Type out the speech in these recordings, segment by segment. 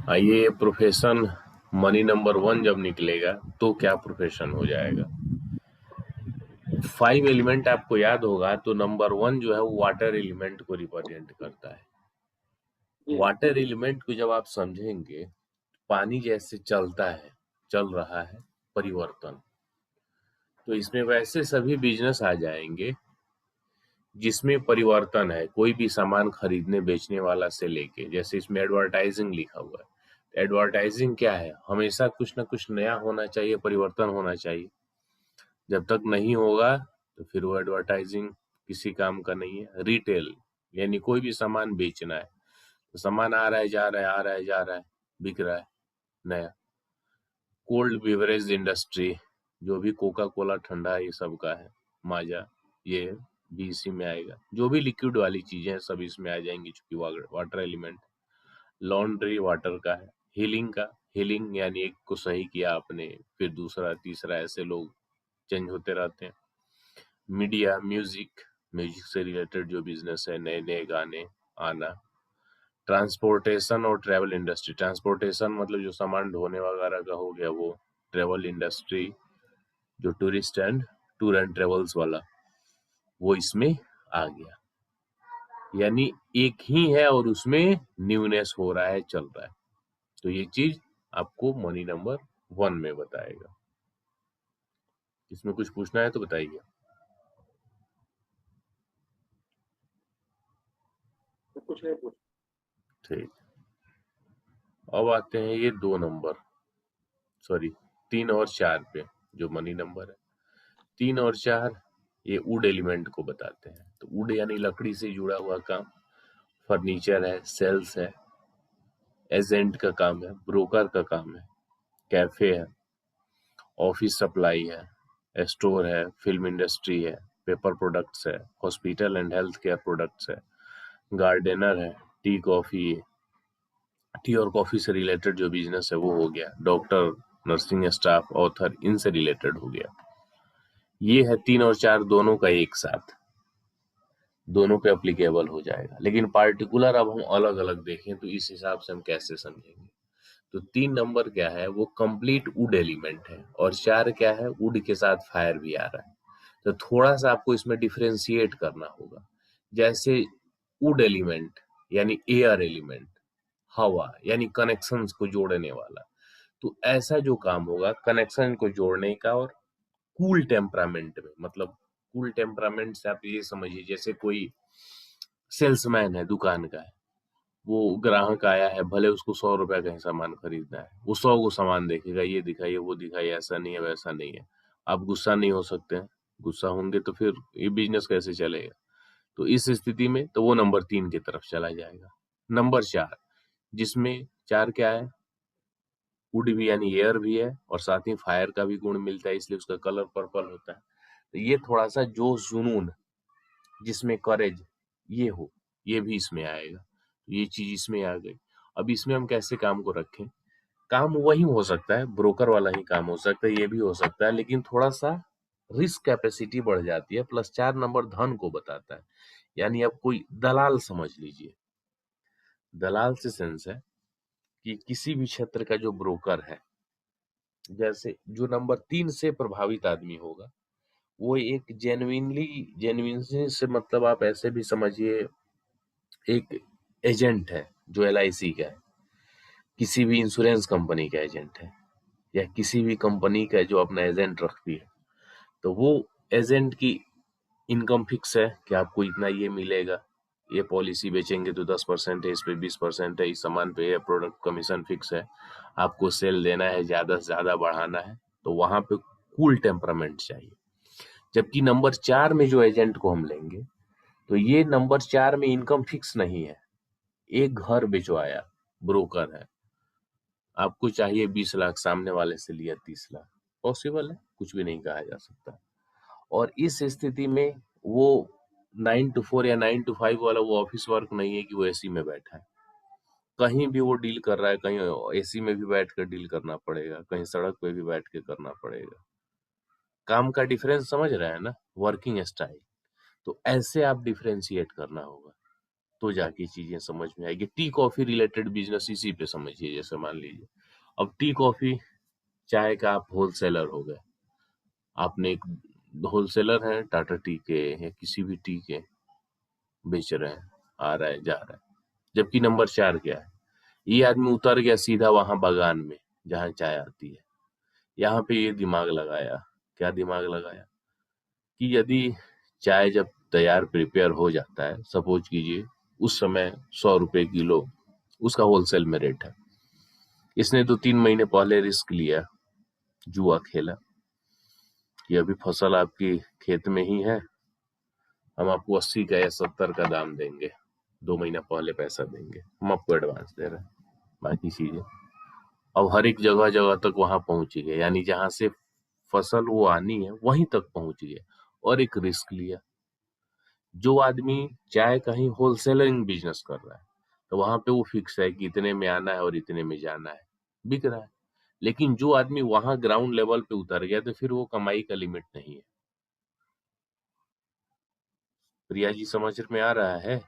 ये profession money number 1 जब निकलेगा तो क्या प्रोफेशन हो जाएगा। 5 एलिमेंट आपको याद होगा तो नंबर 1 जो है वो वाटर एलिमेंट को रिप्रेजेंट करता है। जी वाटर एलिमेंट को जब आप समझेंगे, पानी जैसे चलता है, चल रहा है, परिवर्तन, तो इसमें वैसे सभी बिजनेस आ जाएंगे जिसमें परिवर्तन है। कोई भी सामान खरीदने बेचने वाला से लेके, जैसे इसमें एडवर्टाइजिंग लिखा हुआ है। एडवर्टाइजिंग क्या है? हमेशा कुछ ना कुछ नया होना चाहिए, परिवर्तन होना चाहिए। जब तक नहीं होगा तो फिर वो एडवर्टाइजिंग किसी काम का नहीं है। रिटेल यानी कोई भी सामान बेचना है, तो सामान आ रहा है जा रहा है, आ रहा है जा रहा है, बिक रहा है नया। कोल्ड बेवरेज इंडस्ट्री, जो भी कोका कोला ठंडा ये सब का है, माजा, ये भी इसी में आएगा। जो भी लिक्विड वाली चीजें हैं सब इसमें आ जाएंगी, चूंकि वाटर एलिमेंट। लॉन्ड्री वाटर का है। हीलिंग का, हीलिंग यानी एक को सही किया आपने, फिर दूसरा तीसरा, ऐसे लोग चेंज होते रहते हैं। मीडिया, म्यूजिक, म्यूजिक से रिलेटेड जो बिजनेस है, नए नए गाने आना। ट्रांसपोर्टेशन और ट्रेवल इंडस्ट्री, ट्रांसपोर्टेशन मतलब जो सामान ढोने वगैरह का हो गया वो। ट्रेवल इंडस्ट्री जो tourist and tour and travels वाला, वो इसमें आ गया। यानी एक ही है और उसमें न्यूनेस हो रहा है, चल रहा है। तो ये चीज आपको मनी नंबर 1 में बताएगा। इसमें कुछ पूछना है तो बताइए। तो कुछ नहीं पूछ। ठीक, अब आते हैं ये 2 नंबर, सॉरी 3 और 4 पे, जो मनी नंबर है। 3 और 4 ये वुड एलिमेंट को बताते हैं। तो वुड यानी लकड़ी से जुड़ा हुआ काम। फर्नीचर है, सेल्स है, एजेंट का काम है, ब्रोकर का काम है, कैफे है, ऑफिस सप्लाई है, स्टोर है, फिल्म इंडस्ट्री है, पेपर प्रोडक्ट्स है, hospital and health care products है, गार्डनर है, टी कॉफी, टी और कॉफी से रिलेटेड जो बिजनेस है वो हो गया, डॉक्टर, नर्सिंग स्टाफ, ऑथर, इनसे रिलेटेड हो गया। ये है 3 और 4 दोनों का एक साथ, दोनों पे अप्लीकेबल हो जाएगा। लेकिन पार्टिकुलर अब हम अलग अलग देखें तो इस हिसाब से हम कैसे समझेंगे। तो 3 नंबर क्या है, वो कंप्लीट वुड एलिमेंट है, और 4 क्या है, वुड के साथ फायर भी आ रहा है। तो थोड़ा सा आपको इसमें डिफरेंशिएट करना होगा। जैसे वुड एलिमेंट यानी एयर एलिमेंट, हवा यानी कनेक्शंस को जोड़ने वाला। तो ऐसा जो काम होगा कनेक्शन को जोड़ने का, और कूल टेम्परामेंट में, मतलब कूल टेम्परामेंट से आप ये समझिए जैसे कोई सेल्समैन है, दुकान का है, वो ग्राहक आया है, भले उसको 100 रुपया का ही सामान खरीदना है, वो 100 को सामान देखेगा, ये दिखाइए वो दिखाइए, ऐसा नहीं है वैसा नहीं है। आप गुस्सा नहीं हो सकते हैं, गुस्सा होंगे तो फिर ये बिजनेस कैसे चलेगा। तो इस स्थिति में तो वो नंबर 3 की तरफ चला जाएगा। नंबर 4, जिसमें 4 क्या है, वुड भी यानी एयर भी है, और साथ ही फायर का भी गुण मिलता है, इसलिए उसका कलर पर्पल होता है। तो ये थोड़ा सा जोश जुनून, जिसमें करेज ये हो, ये भी इसमें आएगा। तो ये चीज इसमें आ गई। अब इसमें हम कैसे काम को रखें। काम वही हो सकता है, ब्रोकर वाला ही काम हो सकता है, ये भी हो सकता है, लेकिन थोड़ा सा रिस्क कैपेसिटी बढ़ जाती है। प्लस 4 नंबर धन को बताता है, यानी अब कोई दलाल समझ लीजिए। दलाल से सेंस है कि किसी भी क्षेत्र का जो ब्रोकर है, जैसे जो नंबर 3 से प्रभावित आदमी होगा, वो एक जेन्युइनली से, मतलब आप ऐसे भी समझिए एक एजेंट है जो LIC का है, किसी भी इंश्योरेंस कंपनी का एजेंट है, या किसी भी कंपनी का जो अपना एजेंट रखती है। तो वो एजेंट की इनकम फिक्स है कि आपको इतना ये मिलेगा, ये पॉलिसी बेचेंगे तो 10% है, इस पे 20% है, इस सामान पे ये प्रोडक्ट कमीशन फिक्स है, आपको सेल देना है, ज्यादा से ज्यादा बढ़ाना है। तो वहां पे कूल टेम्परामेंट चाहिए। जबकि नंबर 4 में जो एजेंट को हम लेंगे, तो ये नंबर 4 में इनकम फिक्स नहीं है। एक घर बिचवाया, ब्रोकर है, आपको चाहिए 20 लाख, सामने वाले से लिया 30 लाख, पॉसिबल है, कुछ भी नहीं कहा जा सकता। और इस स्थिति में वो 9 to 4 या 9 to 5 वाला वो ऑफिस वर्क नहीं है कि वो एसी में बैठा है। कहीं भी वो डील कर रहा है, कहीं एसी में भी बैठ कर डील करना पड़ेगा, कहीं सड़क पे भी बैठ के करना पड़ेगा। काम का डिफरेंस समझ रहे हैं ना, वर्किंग स्टाइल। तो ऐसे आप डिफरेंशिएट करना होगा। तो जाके चीजें समझ में आएगी। टी कॉफी रिलेटेड बिजनेस इसी पे समझिए। जैसे मान लीजिए अब टी कॉफी, चाय का आप होलसेलर हो गए, आपने एक होलसेलर है टाटा टी के या किसी भी टी के बेच रहे हैं, आ रहा है जा रहा है। जबकि नंबर 4 क्या है, ये आदमी उतर गया सीधा वहां बागान में जहां चाय आती है। यहाँ पे ये दिमाग लगाया, क्या दिमाग लगाया कि यदि चाय जब तैयार प्रिपेयर हो जाता है, सपोज कीजिए उस समय 100 रुपए किलो उसका होलसेल में रेट है, इसने 2-3 महीने पहले रिस्क लिया, जुआ खेला कि अभी फसल आपकी खेत में ही है, हम आपको 80 का या 70 का दाम देंगे, 2 महीना पहले पैसा देंगे, हम आपको एडवांस दे रहे हैं, बाकी चीजें। अब हर एक जगह जगह तक वहां पहुंच गए, यानी जहां से फसल वो आनी है वहीं तक पहुंच गए और एक रिस्क लिया। जो आदमी चाय कहीं होलसेलिंग बिजनेस कर रहा है तो वहां पे वो फिक्स है कि इतने में आना है और इतने में जाना है, बिक रहा है। लेकिन जो आदमी वहां ग्राउंड लेवल पे उतर गया तो फिर वो कमाई का लिमिट नहीं है। प्रिया जी समझ में आ रहा है?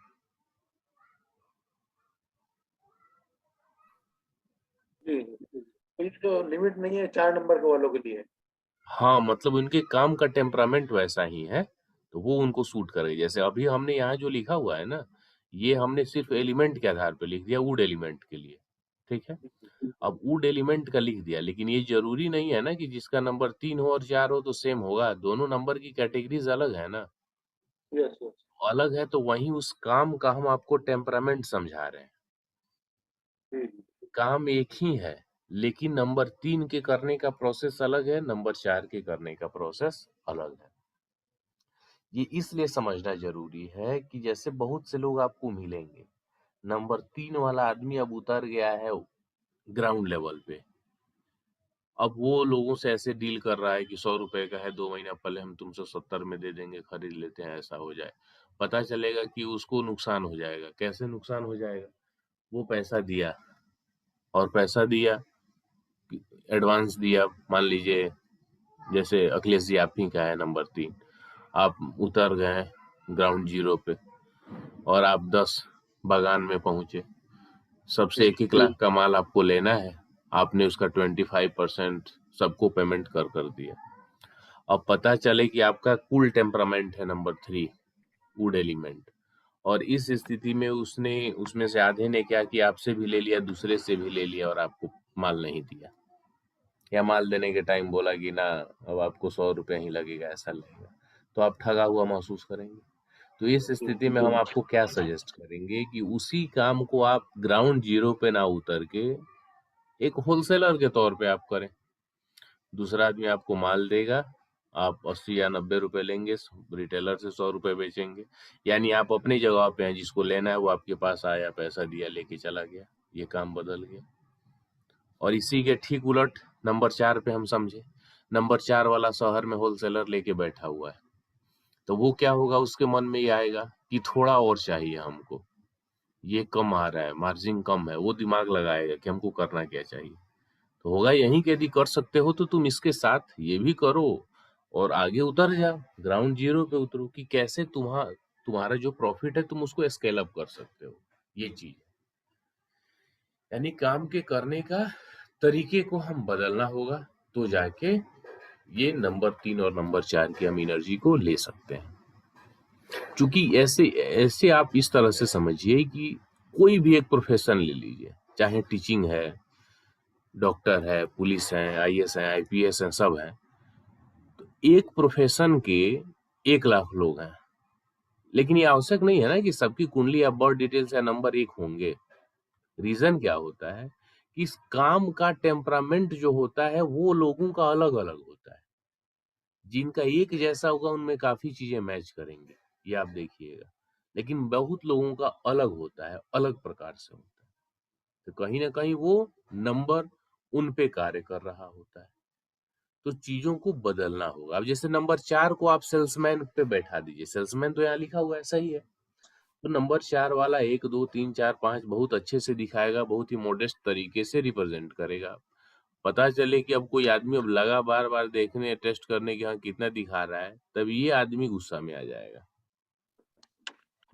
जी जी। तो जो लिमिट नहीं है 4 नंबर के वालों के लिए। हाँ, मतलब उनके काम का टेम्परामेंट वैसा ही है, तो वो उनको सूट करेगा। जैसे अभी हमने यहाँ जो लिखा हुआ है ना, ये हमने सिर्फ एलिमेंट के आधार पे लिख दिया, वुड एलिमेंट के लिए, ठीक है। अब वुड एलिमेंट का लिख दिया, लेकिन ये जरूरी नहीं है ना कि जिसका नंबर 3 हो और 4 हो तो सेम होगा। दोनों नंबर की कैटेगरीज अलग है ना, यस यस। अलग है, तो वहीं उस काम का हम आपको टेम्परामेंट समझा रहे हैं। जी जी। काम एक ही है, लेकिन नंबर 3 के करने का प्रोसेस अलग है, नंबर 4 के करने का प्रोसेस अलग है। ये इसलिए समझना जरूरी है कि जैसे बहुत से लोग आपको मिलेंगे, नंबर 3 वाला आदमी अब उतर गया है ग्राउंड लेवल पे। अब वो लोगों से ऐसे डील कर रहा है कि 100 रुपए का है, 2 महीना पहले हम तुमसे 70 में दे देंगे, खरीद लेते हैं, ऐसा हो जाए। पता चलेगा कि उसको नुकसान हो जाएगा। कैसे नुकसान हो जाएगा? वो पैसा दिया, और पैसा दिया, एडवांस दिया, मान लीजिए जैसे अखिलेश जी आप ही का है नंबर 3, आप उतर गए ग्राउंड जीरो पे और आप 10 बागान में पहुंचे, सबसे 1-1 लाख का माल आपको लेना है, आपने उसका 25% सबको पेमेंट कर कर दिया। अब पता चले कि आपका कुल टेम्परामेंट है नंबर 3, वुड एलिमेंट, और इस स्थिति में उसने उसमें से आधे ने क्या किया, आपसे भी ले लिया, दूसरे से भी ले लिया और आपको माल नहीं दिया, या माल देने के टाइम बोला कि ना अब आपको 100 रुपया ही लगेगा, ऐसा लगेगा, तो आप ठगा हुआ महसूस करेंगे। तो इस स्थिति में हम आपको क्या सजेस्ट करेंगे कि उसी काम को आप ग्राउंड जीरो पे ना उतर के एक होलसेलर के तौर पे आप करें। दूसरा आदमी आपको माल देगा, आप 80 या 90 रुपए लेंगे, रिटेलर से 100 रुपए बेचेंगे, यानी आप अपनी जगह पे हैं, जिसको लेना है वो आपके पास आया, पैसा दिया, लेके चला गया, ये काम बदल गया। और इसी के ठीक उलट नंबर 4 पे हम समझे, नंबर 4 वाला शहर में होलसेलर लेके बैठा हुआ है, तो वो क्या होगा, उसके मन में ये आएगा कि थोड़ा और चाहिए हमको, ये कम आ रहा है, मार्जिन कम है, वो दिमाग लगाएगा कि हमको करना क्या चाहिए। तो होगा यही कि यदि कर सकते हो तो तुम इसके साथ ये भी करो और आगे उतर जाओ, ग्राउंड जीरो पे उतरो, कि कैसे तुम्हारा जो प्रॉफिट है तुम उसको स्केल अप कर सकते हो। ये चीज, यानी काम के करने का तरीके को हम बदलना होगा, तो जाके ये नंबर 3 और नंबर 4 की हम एनर्जी को ले सकते हैं। क्योंकि ऐसे ऐसे आप इस तरह से समझिए कि कोई भी एक प्रोफेशन ले लीजिए, चाहे टीचिंग है, डॉक्टर है, पुलिस है, आईएएस है, आईपीएस है, सब है। एक प्रोफेशन के 1 लाख लोग हैं, लेकिन ये आवश्यक नहीं है ना कि सबकी कुंडली या बर्थ डिटेल्स या नंबर एक होंगे। रीजन क्या होता है कि इस काम का टेम्परामेंट जो होता है वो लोगों का अलग अलग होता है। जिनका एक जैसा होगा उनमें काफी चीजें मैच करेंगे, ये आप देखिएगा, लेकिन बहुत लोगों का अलग होता है, अलग प्रकार से होता है, तो कहीं ना कहीं वो नंबर उन पे कार्य कर रहा होता है। तो चीजों को बदलना होगा। अब जैसे नंबर 4 को आप सेल्समैन पे बैठा दीजिए, सेल्समैन तो यहाँ लिखा हुआ है, सही है, तो नंबर 4 वाला 1 2 3 4 5 बहुत अच्छे से दिखाएगा, बहुत ही मॉडेस्ट तरीके से रिप्रेजेंट करेगा। पता चले कि अब कोई आदमी अब लगा बार बार देखने, टेस्ट करने की हाँ कितना दिखा रहा है, तब ये आदमी गुस्सा में आ जाएगा।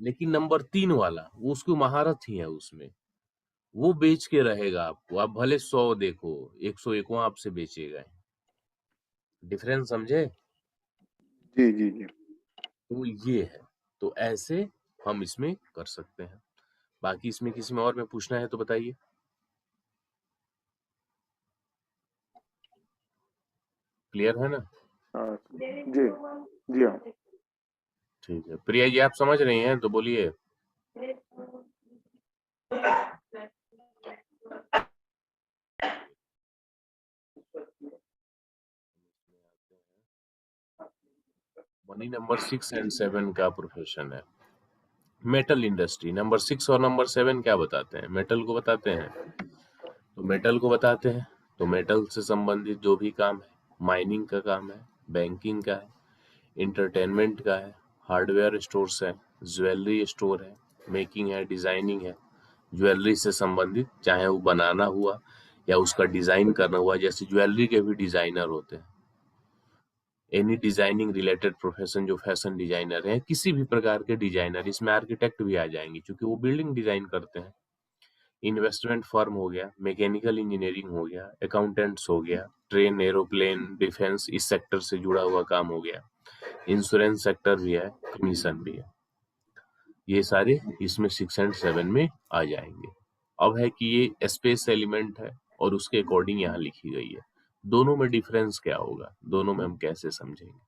लेकिन नंबर 3 वाला वो उसकी महारत ही है उसमें, वो बेच के रहेगा आपको, आप भले 100 देखो 101 आपसे बेचेगा। डिफरेंस समझे? जी जी जी। तो ये है, तो ऐसे हम इसमें कर सकते हैं। बाकी इसमें किसी में और में पूछना है तो बताइए। क्लियर है ना? हाँ, जी जी हाँ। ठीक है प्रिया जी, आप समझ रही हैं तो बोलिए। मनी नंबर 6 एंड 7 का प्रोफेशन है मेटल इंडस्ट्री। नंबर 6 और नंबर 7 क्या बताते हैं? मेटल को बताते हैं। तो मेटल को बताते हैं तो मेटल से संबंधित जो भी काम है, माइनिंग का काम है, बैंकिंग का है, इंटरटेनमेंट का है, हार्डवेयर स्टोर्स है, ज्वेलरी स्टोर है, मेकिंग है, डिजाइनिंग है। ज्वेलरी से संबंधित चाहे वो बनाना हुआ या उसका डिजाइन करना हुआ, जैसे ज्वेलरी के भी डिजाइनर होते हैं। एनी डिजाइनिंग रिलेटेड प्रोफेशन, जो फैशन डिजाइनर है, किसी भी प्रकार के डिजाइनर, इसमें आर्किटेक्ट भी आ जाएंगे क्योंकि वो बिल्डिंग डिजाइन करते हैं। इन्वेस्टमेंट फर्म हो गया, मैकेनिकल इंजीनियरिंग हो गया, अकाउंटेंट्स हो गया, ट्रेन, एरोप्लेन, डिफेंस, इस सेक्टर से जुड़ा हुआ काम हो गया, इंश्योरेंस सेक्टर भी है, कमीशन भी है। ये सारे इसमें 6 एंड 7 में आ जाएंगे। अब है कि ये स्पेस एलिमेंट है और उसके अकॉर्डिंग यहाँ लिखी गई है। दोनों में डिफरेंस क्या होगा, दोनों में हम कैसे समझेंगे?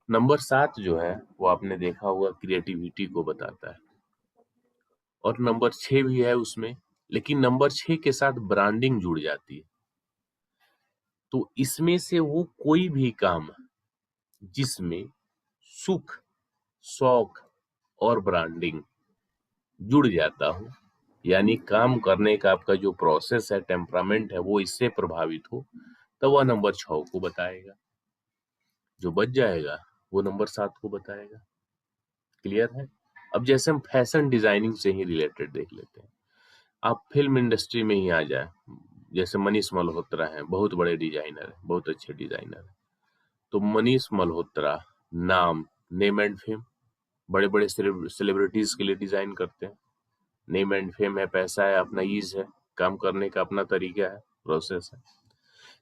नंबर 7 जो है वो आपने देखा होगा क्रिएटिविटी को बताता है, और नंबर 6 भी है उसमें, लेकिन नंबर 6 के साथ ब्रांडिंग जुड़ जाती है। तो इसमें से वो कोई भी काम जिसमें सुख, शौक और ब्रांडिंग जुड़ जाता हो, यानी काम करने का आपका जो प्रोसेस है, टेम्परामेंट है, वो इससे प्रभावित हो, तो वह नंबर 6 को बताएगा। जो बच जाएगा वो नंबर 7 को बताएगा। क्लियर है? अब जैसे हम फैशन डिजाइनिंग से ही रिलेटेड देख लेते हैं। आप फिल्म इंडस्ट्री में ही आ जाए, जैसे मनीष मल्होत्रा है, बहुत बड़े डिजाइनर है, बहुत अच्छे डिजाइनर है। तो मनीष मल्होत्रा नाम, नेम एंड फेम, बड़े बड़े सेलिब्रिटीज के लिए डिजाइन करते हैं। नेम एंड फेम है, पैसा है, अपना ईज है, काम करने का अपना तरीका है, प्रोसेस है।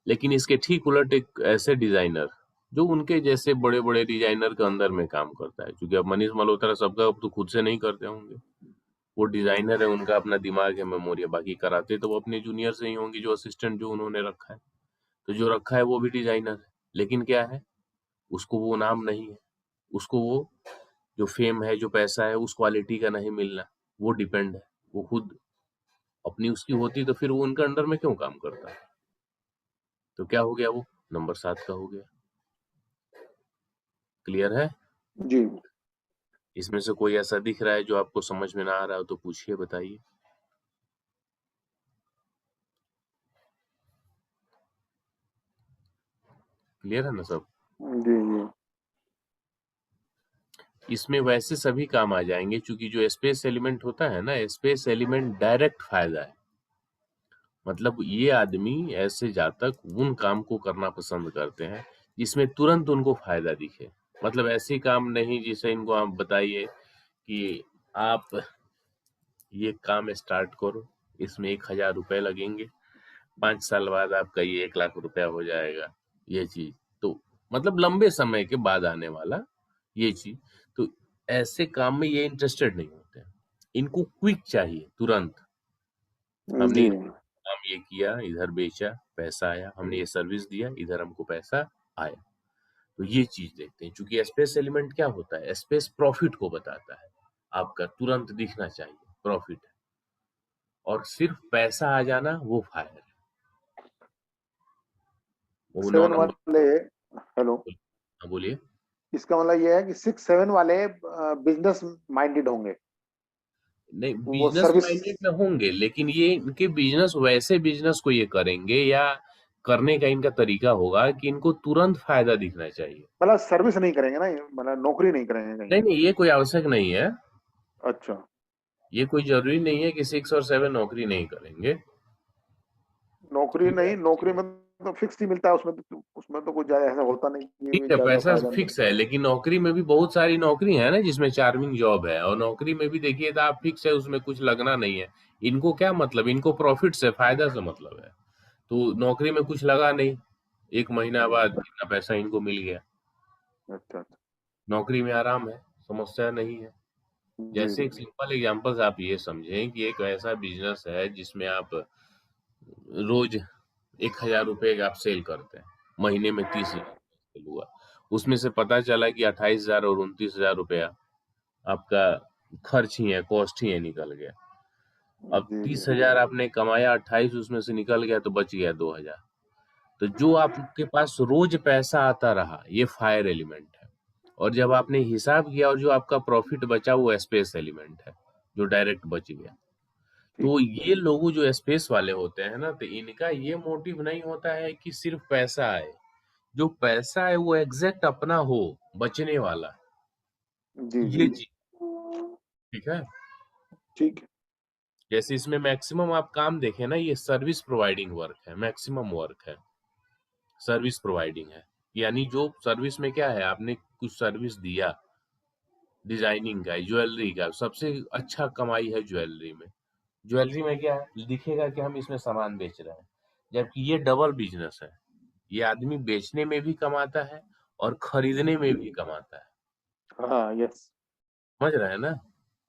लेकिन इसके ठीक उलट एक ऐसे डिजाइनर जो उनके जैसे बड़े बड़े डिजाइनर के अंदर में काम करता है, क्योंकि अब मनीष मल्होत्रा सबका तो खुद से नहीं करते होंगे, वो डिजाइनर है, उनका अपना दिमाग है, मेमोरी है, बाकी कराते तो वो अपने जूनियर से ही होंगे, जो असिस्टेंट जो उन्होंने रखा है। तो जो रखा है वो भी डिजाइनर है, लेकिन क्या है, उसको वो नाम नहीं है, उसको वो जो फेम है, जो पैसा है, उस क्वालिटी का नहीं मिलना, वो डिपेंड है। वो खुद अपनी उसकी होती तो फिर वो उनके अंडर में क्यों काम करता? तो क्या हो गया, वो नंबर 7 का हो गया। क्लियर है? जी। इसमें से कोई ऐसा दिख रहा है जो आपको समझ में ना आ रहा हो तो पूछिए, बताइए। क्लियर है ना सब? जी जी। इसमें वैसे सभी काम आ जाएंगे, क्योंकि जो स्पेस एलिमेंट होता है ना, स्पेस एलिमेंट डायरेक्ट फायदा है। मतलब ये आदमी, ऐसे जातक उन काम को करना पसंद करते हैं जिसमें तुरंत उनको फायदा दिखे। मतलब ऐसे काम नहीं जिसे इनको आप बताइए कि आप ये काम स्टार्ट करो, इसमें 1,000 रुपए लगेंगे, 5 साल बाद आपका ये 1 लाख रुपया हो जाएगा, ये चीज तो मतलब लंबे समय के बाद आने वाला ये चीज। तो ऐसे काम में ये इंटरेस्टेड नहीं होते हैं, इनको क्विक चाहिए, तुरंत। हमने जी काम ये किया, इधर बेचा, पैसा आया, हमने ये सर्विस दिया, इधर हमको पैसा आया। तो ये चीज देखते हैं, क्योंकि स्पेस एलिमेंट क्या होता है, स्पेस प्रॉफिट को बताता है, आपका तुरंत दिखना चाहिए प्रॉफिट है, और सिर्फ पैसा आ जाना वो फायर है, वो 9 7 नंबर। वाले। हेलो। हाँ, बोलिए। इसका मतलब ये है कि 6 7 वाले बिजनेस माइंडेड होंगे। नहीं, वो बिजनेस सर्विस माइंडेड में होंगे, लेकिन ये इनके बिजनेस, वैसे बिजनेस को ये करेंगे या करने का इनका तरीका होगा कि इनको तुरंत फायदा दिखना चाहिए। मतलब सर्विस नहीं करेंगे ना, मतलब नौकरी नहीं करेंगे कहीं। नहीं नहीं, ये कोई आवश्यक नहीं है, अच्छा। ये कोई जरूरी नहीं है कि 6 और 7 नौकरी नहीं करेंगे। नौकरी नहीं, नौकरी में तो फिक्स ही मिलता है, उसमें तो कुछ ज्यादा ऐसा होता नहीं ठीक कि है, ज्यादा पैसा फायदा फिक्स मिले। है, लेकिन नौकरी में भी बहुत सारी नौकरी है ना जिसमें चार्मिंग जॉब है, और नौकरी में भी देखिए तो आप फिक्स है, उसमें कुछ लगना नहीं है। इनको क्या मतलब, इनको प्रॉफिट से, फायदा से मतलब है। तो नौकरी में कुछ लगा नहीं, 1 महीना बाद इतना पैसा इनको मिल गया। अच्छा अच्छा। नौकरी में आराम है, समस्या नहीं है। जी जैसे जी एक सिंपल एग्जांपल से आप ये समझें कि एक ऐसा बिजनेस है जिसमें आप रोज 1,000 रुपए का आप सेल करते हैं, महीने में 30,000 सेल हुआ, उसमें से पता चला कि 28,000 और 29,000 रुपया आपका खर्च ही है, कॉस्ट ही है, निकल गया। अब जी जी। 30,000 आपने कमाया, 28 उसमें से निकल गया, तो बच गया 2,000। तो जो आपके पास रोज पैसा आता रहा, ये फायर एलिमेंट है। और जब आपने हिसाब किया और जो आपका प्रॉफिट बचा, वो स्पेस एलिमेंट है, जो डायरेक्ट बच गया। ठीक। तो ये लोग जो स्पेस वाले होते हैं ना, तो इनका ये मोटिव नहीं होता है कि सिर्फ पैसा आए। जो पैसा है वो एग्जैक्ट अपना हो, बचने वाला, जी जी। ये चीज। ठीक है। ठीक है। जैसे इसमें मैक्सिमम आप काम देखें ना, ये सर्विस प्रोवाइडिंग वर्क है, मैक्सिमम वर्क है सर्विस प्रोवाइडिंग है। यानी जो सर्विस में क्या है, आपने कुछ सर्विस दिया, डिजाइनिंग का, ज्वेलरी का, सबसे अच्छा कमाई है ज्वेलरी में। ज्वेलरी में क्या है, दिखेगा कि हम इसमें सामान बेच रहे हैं, जबकि ये डबल बिजनेस है। ये आदमी बेचने में भी कमाता है और खरीदने में भी कमाता है। हाँ यस। समझ रहे हैं ना।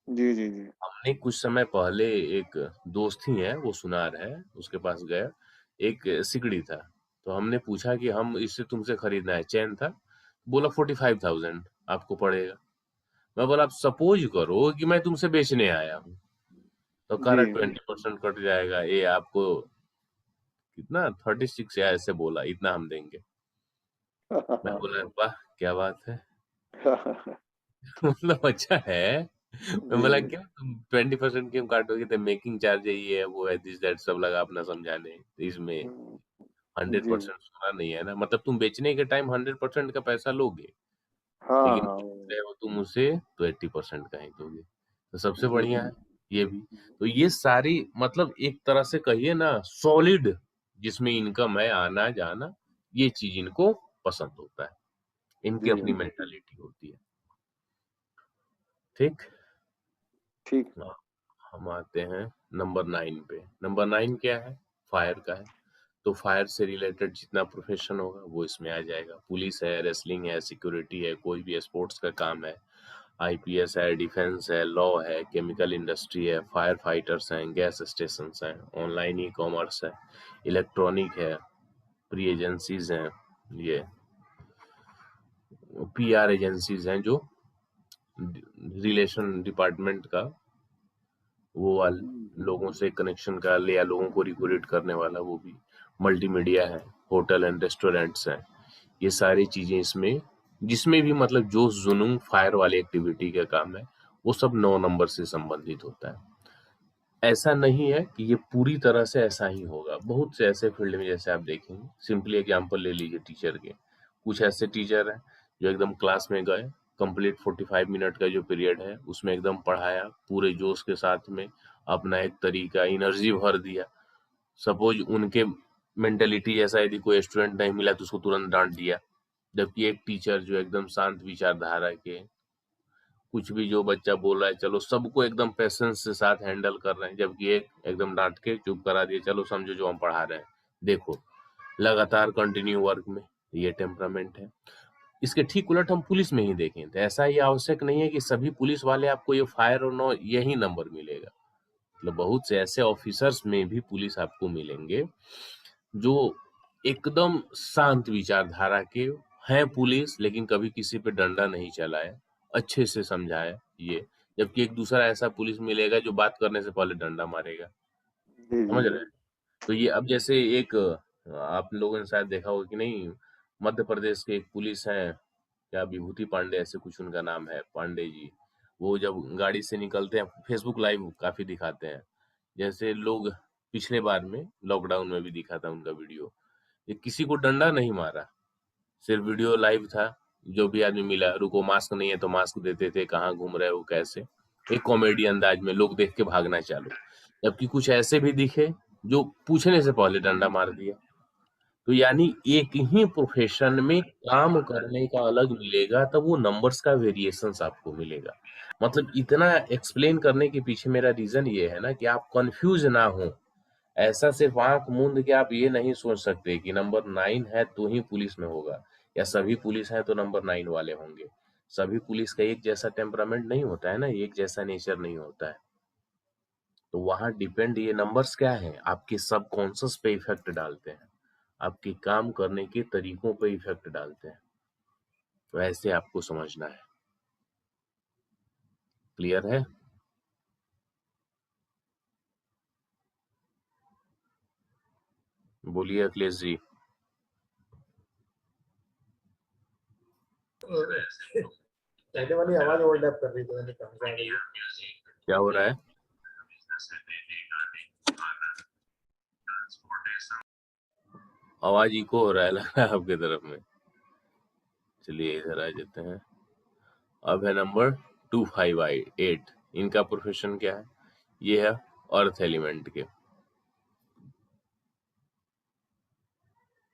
जी जी जी। हमने कुछ समय पहले, एक दोस्त ही है, वो सुनार है, उसके पास गया, एक सिकड़ी था। तो हमने पूछा कि हम इससे तुमसे खरीदना है, चैन था। बोला 45,000 आपको पड़ेगा। मैं बोला, आप सपोज करो कि मैं तुमसे बेचने आया हूँ, तो कह जी रहा 20% कट जाएगा, ये आपको कितना 36 या ऐसे बोला, इतना हम देंगे। मैं बोला, वाह क्या बात है। मतलब अच्छा है। मैं जी बोला, जी। क्या तुम 20% क्यों काटोगे, तो मेकिंग चार्ज है, ये है वो है, दिस दैट सब लगा अपना समझाने। तो इसमें हम्म, हंड्रेड जी। परसेंट सोना नहीं है ना, मतलब तुम बेचने के टाइम 100% का पैसा लोगे, हाँ लेकिन हाँ बेच रहे हो तुम उसे, तो 80% का ही दोगे। तो सबसे जी बढ़िया है ये भी। तो ये सारी, मतलब एक तरह से कहिए ना, सॉलिड, जिसमें इनकम है, आना जाना, ये चीज इनको पसंद होता है। इनकी जी। अपनी मेंटालिटी होती है। ठीक। ठीक। हाँ, हम आते हैं नंबर 9 पे। नंबर 9 क्या है, फायर का है। तो फायर से रिलेटेड जितना प्रोफेशन होगा वो इसमें आ जाएगा। पुलिस है, रेसलिंग है, सिक्योरिटी है, कोई भी स्पोर्ट्स का काम है, आईपीएस है, डिफेंस है, लॉ है, केमिकल इंडस्ट्री है, फायर फाइटर्स हैं, गैस स्टेशन हैं, ऑनलाइन ई कॉमर्स है, इलेक्ट्रॉनिक है, प्री एजेंसीज हैं, ये पीआर एजेंसीज हैं, जो रिलेशन डिपार्टमेंट का, वो लोगों से कनेक्शन का ले, या लोगों को रिक्रूट करने वाला, वो भी। मल्टीमीडिया है, होटल एंड रेस्टोरेंट्स हैं, ये सारी चीजें इसमें, जिसमें भी मतलब जो जुनून फायर वाली एक्टिविटी का काम है, वो सब 9 नंबर से संबंधित होता है। ऐसा नहीं है कि ये पूरी तरह से ऐसा ही होगा, बहुत से ऐसे फील्ड में, जैसे आप देखेंगे, सिंपली एग्जांपल ले लीजिए टीचर के। कुछ ऐसे टीचर हैं जो एकदम क्लास में गए, कंप्लीट 45 मिनट का जो पीरियड है उसमें एकदम पढ़ाया पूरे जोश के साथ में, अपना एक तरीका एनर्जी भर दिया। सपोज उनके मेंटेलिटी जैसा यदि कोई स्टूडेंट नहीं मिला तो उसको तुरंत डांट दिया। जबकि एक टीचर जो एकदम शांत विचारधारा के, कुछ भी जो बच्चा बोल रहा है, चलो सबको एकदम पेशेंस के साथ हैंडल कर रहे हैं, जबकि एक एकदम डांट के चुप करा दिए, चलो समझो जो हम पढ़ा रहे हैं, देखो, लगातार कंटिन्यू वर्क में। ये टेम्परामेंट है। इसके ठीक उलट हम पुलिस में ही देखें, तो ऐसा ये आवश्यक नहीं है कि सभी पुलिस वाले आपको ये फायर और नो यही नंबर मिलेगा। मतलब बहुत से ऐसे ऑफिसर्स में भी पुलिस आपको मिलेंगे जो एकदम शांत विचारधारा के हैं पुलिस, लेकिन कभी किसी पे डंडा नहीं चलाया, अच्छे से समझाया ये। जबकि एक दूसरा ऐसा पुलिस मिलेगा जो बात करने से पहले डंडा मारेगा। जी जी। समझ रहे हैं। तो ये अब जैसे एक, आप लोगों ने शायद देखा होगा कि नहीं, मध्य प्रदेश के एक पुलिस हैं, क्या विभूति पांडे ऐसे कुछ उनका नाम है, पांडे जी। वो जब गाड़ी से निकलते हैं, फेसबुक लाइव काफी दिखाते हैं, जैसे लोग, पिछले बार में लॉकडाउन में भी दिखा था उनका वीडियो, ये किसी को डंडा नहीं मारा, सिर्फ वीडियो लाइव था। जो भी आदमी मिला, रुको मास्क नहीं है तो मास्क देते थे, कहाँ घूम रहे हो कैसे, एक कॉमेडी अंदाज में, लोग देख के भागना चालू। जबकि कुछ ऐसे भी दिखे जो पूछने से पहले डंडा मार दिया। तो यानी एक ही प्रोफेशन में काम करने का अलग मिलेगा, तब वो नंबर्स का वेरिएशंस आपको मिलेगा। मतलब इतना एक्सप्लेन करने के पीछे मेरा रीजन ये है ना कि आप कंफ्यूज ना हो। ऐसा सिर्फ आंख मूंद के आप ये नहीं सोच सकते कि नंबर 9 है तो ही पुलिस में होगा, या सभी पुलिस हैं तो नंबर 9 वाले होंगे। सभी पुलिस का एक जैसा टेम्परामेंट नहीं होता है ना, एक जैसा नेचर नहीं होता है। तो वहां डिपेंड ये नंबर्स क्या है, आपके सबकॉन्शियस पे इफेक्ट डालते हैं, आपके काम करने के तरीकों पे इफेक्ट डालते हैं। तो ऐसे आपको समझना है। क्लियर है? बोलिए अखिलेश जी। पहले वाली आवाज ओवरलैप कर रही थी, मैंने कहा जा रही है। क्या हो रहा है? आवाज इको हो रहा है लग रहा है आपकी तरफ में। चलिए इधर आ जाते हैं। अब है नंबर 2588। इनका प्रोफेशन क्या है? ये है अर्थ एलिमेंट के।